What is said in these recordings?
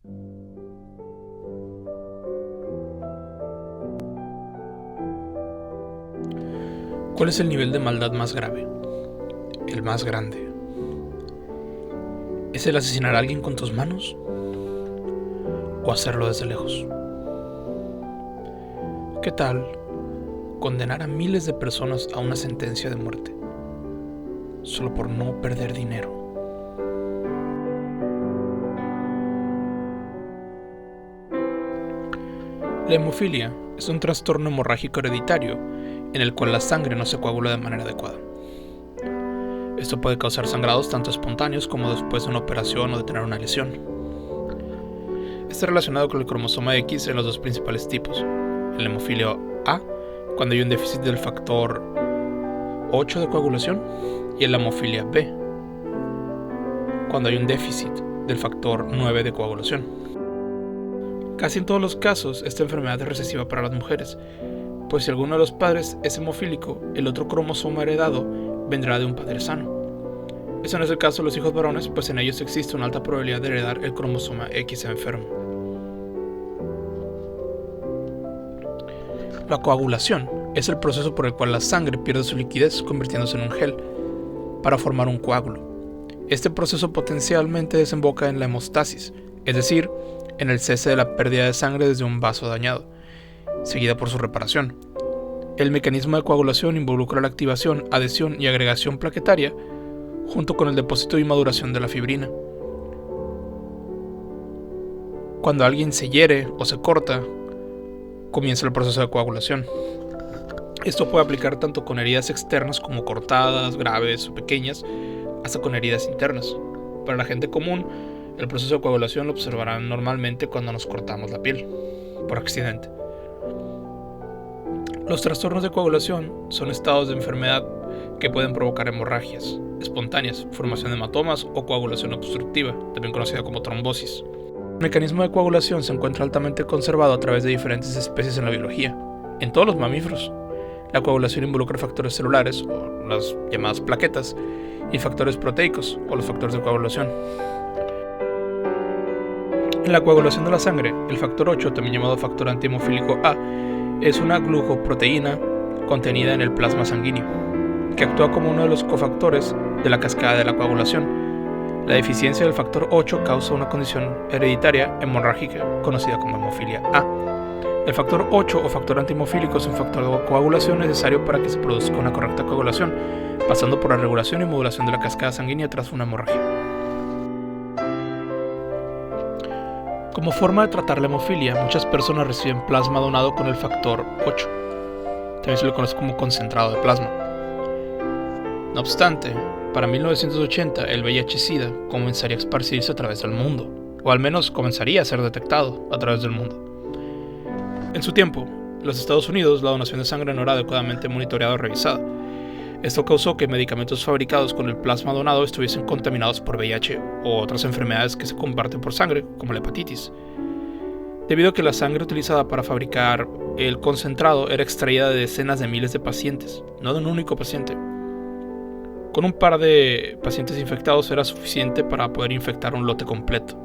¿Cuál es el nivel de maldad más grave? El más grande. ¿Es el asesinar a alguien con tus manos? ¿O hacerlo desde lejos? ¿Qué tal condenar a miles de personas a una sentencia de muerte solo por no perder dinero? La hemofilia es un trastorno hemorrágico hereditario en el cual la sangre no se coagula de manera adecuada. Esto puede causar sangrados tanto espontáneos como después de una operación o de tener una lesión. Está relacionado con el cromosoma X en los dos principales tipos: en la hemofilia A, cuando hay un déficit del factor 8 de coagulación, y en la hemofilia B, cuando hay un déficit del factor 9 de coagulación. Casi en todos los casos, esta enfermedad es recesiva para las mujeres, pues si alguno de los padres es hemofílico, el otro cromosoma heredado vendrá de un padre sano. Eso no es el caso de los hijos varones, pues en ellos existe una alta probabilidad de heredar el cromosoma X enfermo. La coagulación es el proceso por el cual la sangre pierde su liquidez convirtiéndose en un gel para formar un coágulo. Este proceso potencialmente desemboca en la hemostasis, es decir, en el cese de la pérdida de sangre desde un vaso dañado, seguida por su reparación. El mecanismo de coagulación involucra la activación, adhesión y agregación plaquetaria, junto con el depósito y maduración de la fibrina. Cuando alguien se hiere o se corta, comienza el proceso de coagulación. Esto puede aplicar tanto con heridas externas como cortadas, graves o pequeñas, hasta con heridas internas. Para la gente común, el proceso de coagulación lo observarán normalmente cuando nos cortamos la piel, por accidente. Los trastornos de coagulación son estados de enfermedad que pueden provocar hemorragias espontáneas, formación de hematomas o coagulación obstructiva, también conocida como trombosis. El mecanismo de coagulación se encuentra altamente conservado a través de diferentes especies en la biología. En todos los mamíferos, la coagulación involucra factores celulares, o las llamadas plaquetas, y factores proteicos, o los factores de coagulación. En la coagulación de la sangre, el factor 8, también llamado factor antihemofílico A, es una glucoproteína contenida en el plasma sanguíneo, que actúa como uno de los cofactores de la cascada de la coagulación. La deficiencia del factor 8 causa una condición hereditaria hemorrágica conocida como hemofilia A. El factor 8 o factor antihemofílico es un factor de coagulación necesario para que se produzca una correcta coagulación, pasando por la regulación y modulación de la cascada sanguínea tras una hemorragia. Como forma de tratar la hemofilia, muchas personas reciben plasma donado con el factor 8. También se le conoce como concentrado de plasma. No obstante, para 1980 el VIH-Sida comenzaría a esparcirse a través del mundo, o al menos comenzaría a ser detectado a través del mundo. En su tiempo, en los Estados Unidos la donación de sangre no era adecuadamente monitoreada o revisada. Esto causó que medicamentos fabricados con el plasma donado estuviesen contaminados por VIH o otras enfermedades que se comparten por sangre, como la hepatitis. Debido a que la sangre utilizada para fabricar el concentrado era extraída de decenas de miles de pacientes, no de un único paciente. Con un par de pacientes infectados era suficiente para poder infectar un lote completo.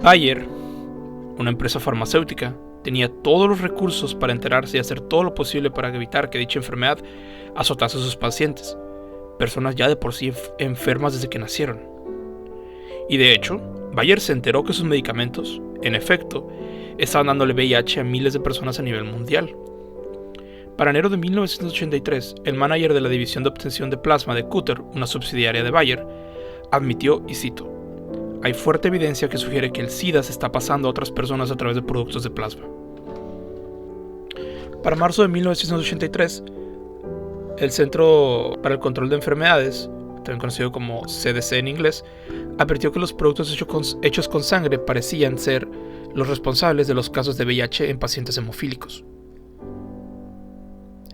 Bayer, una empresa farmacéutica, tenía todos los recursos para enterarse y hacer todo lo posible para evitar que dicha enfermedad azotase a sus pacientes, personas ya de por sí enfermas desde que nacieron. Y de hecho, Bayer se enteró que sus medicamentos, en efecto, estaban dándole VIH a miles de personas a nivel mundial. Para enero de 1983, el manager de la división de obtención de plasma de Cutter, una subsidiaria de Bayer, admitió, y cito: "Hay fuerte evidencia que sugiere que el SIDA se está pasando a otras personas a través de productos de plasma". Para marzo de 1983, el Centro para el Control de Enfermedades, también conocido como CDC en inglés, advirtió que los productos hechos con sangre parecían ser los responsables de los casos de VIH en pacientes hemofílicos.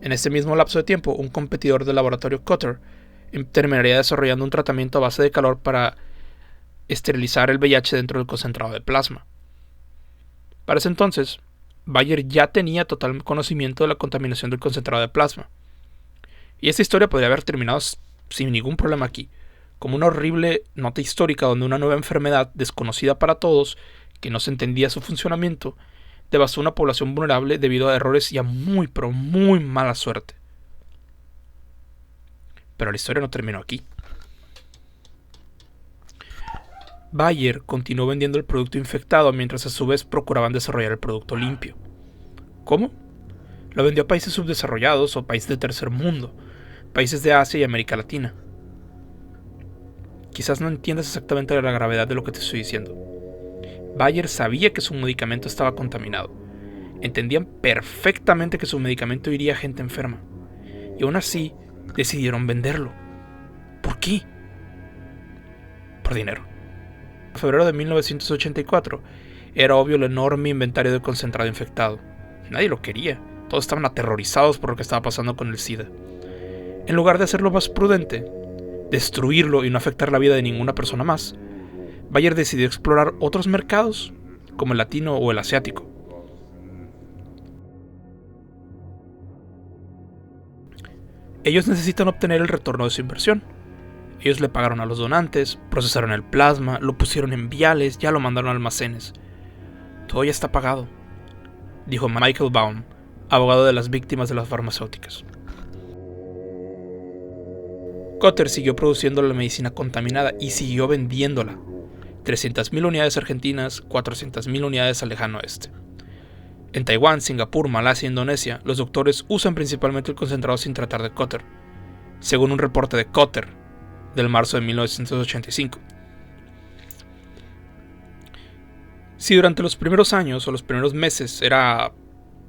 En este mismo lapso de tiempo, un competidor del laboratorio Cutter terminaría desarrollando un tratamiento a base de calor para esterilizar el VIH dentro del concentrado de plasma. Para ese entonces, Bayer ya tenía total conocimiento de la contaminación del concentrado de plasma. Y esta historia podría haber terminado sin ningún problema aquí, como una horrible nota histórica donde una nueva enfermedad desconocida para todos, que no se entendía su funcionamiento, devastó una población vulnerable debido a errores y a muy pero muy mala suerte. Pero la historia no terminó aquí. Bayer continuó vendiendo el producto infectado mientras a su vez procuraban desarrollar el producto limpio. ¿Cómo? Lo vendió a países subdesarrollados o países de tercer mundo, países de Asia y América Latina. Quizás no entiendas exactamente la gravedad de lo que te estoy diciendo. Bayer sabía que su medicamento estaba contaminado. Entendían perfectamente que su medicamento iría a gente enferma. Y aún así, decidieron venderlo. ¿Por qué? Por dinero. En febrero de 1984, era obvio el enorme inventario de concentrado infectado. Nadie lo quería. Todos estaban aterrorizados por lo que estaba pasando con el SIDA. En lugar de hacerlo más prudente, destruirlo y no afectar la vida de ninguna persona más, Bayer decidió explorar otros mercados, como el latino o el asiático. Ellos necesitan obtener el retorno de su inversión. Ellos le pagaron a los donantes, procesaron el plasma, lo pusieron en viales, ya lo mandaron a almacenes. Todo ya está pagado, dijo Michael Baum, abogado de las víctimas de las farmacéuticas. Cotter siguió produciendo la medicina contaminada y siguió vendiéndola. 300.000 unidades argentinas, 400.000 unidades al lejano oeste. En Taiwán, Singapur, Malasia e Indonesia, los doctores usan principalmente el concentrado sin tratar de Cotter, según un reporte de Cotter del marzo de 1985. Si durante los primeros años o los primeros meses era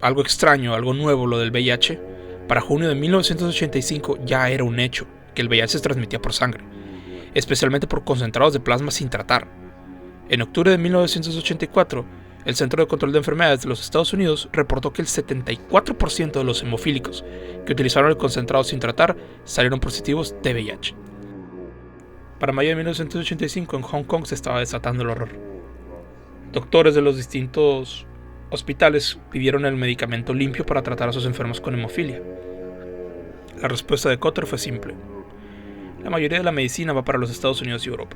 algo extraño, algo nuevo lo del VIH, para junio de 1985 ya era un hecho que el VIH se transmitía por sangre, especialmente por concentrados de plasma sin tratar. En octubre de 1984, el Centro de Control de Enfermedades de los Estados Unidos reportó que el 74% de los hemofílicos que utilizaron el concentrado sin tratar salieron positivos de VIH. Para mayo de 1985 en Hong Kong se estaba desatando el horror. Doctores de los distintos hospitales pidieron el medicamento limpio para tratar a sus enfermos con hemofilia. La respuesta de Cotter fue simple. La mayoría de la medicina va para los Estados Unidos y Europa.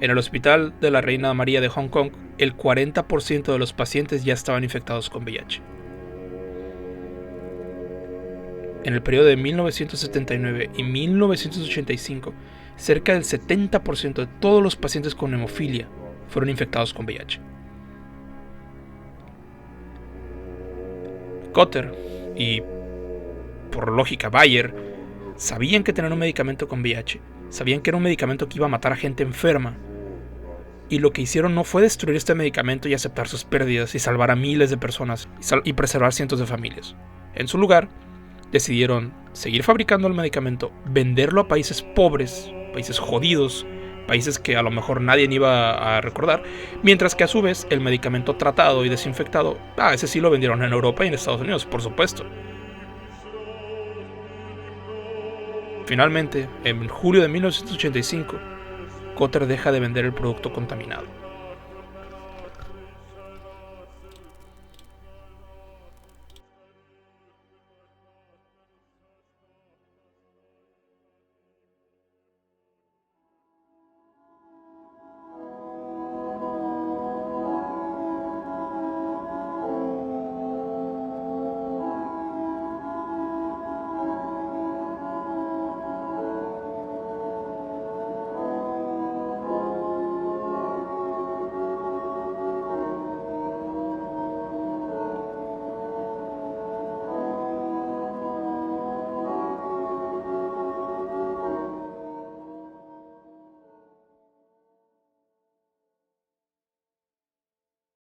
En el hospital de la Reina María de Hong Kong, el 40% de los pacientes ya estaban infectados con VIH. En el periodo de 1979 y 1985, cerca del 70% de todos los pacientes con hemofilia fueron infectados con VIH. Cotter y, por lógica, Bayer sabían que tener un medicamento con VIH, sabían que era un medicamento que iba a matar a gente enferma, y lo que hicieron no fue destruir este medicamento y aceptar sus pérdidas y salvar a miles de personas y preservar cientos de familias. En su lugar, decidieron seguir fabricando el medicamento, venderlo a países pobres, países jodidos, países que a lo mejor nadie iba a recordar, mientras que a su vez el medicamento tratado y desinfectado, ese sí lo vendieron en Europa y en Estados Unidos, por supuesto. Finalmente, en julio de 1985, Cotter deja de vender el producto contaminado.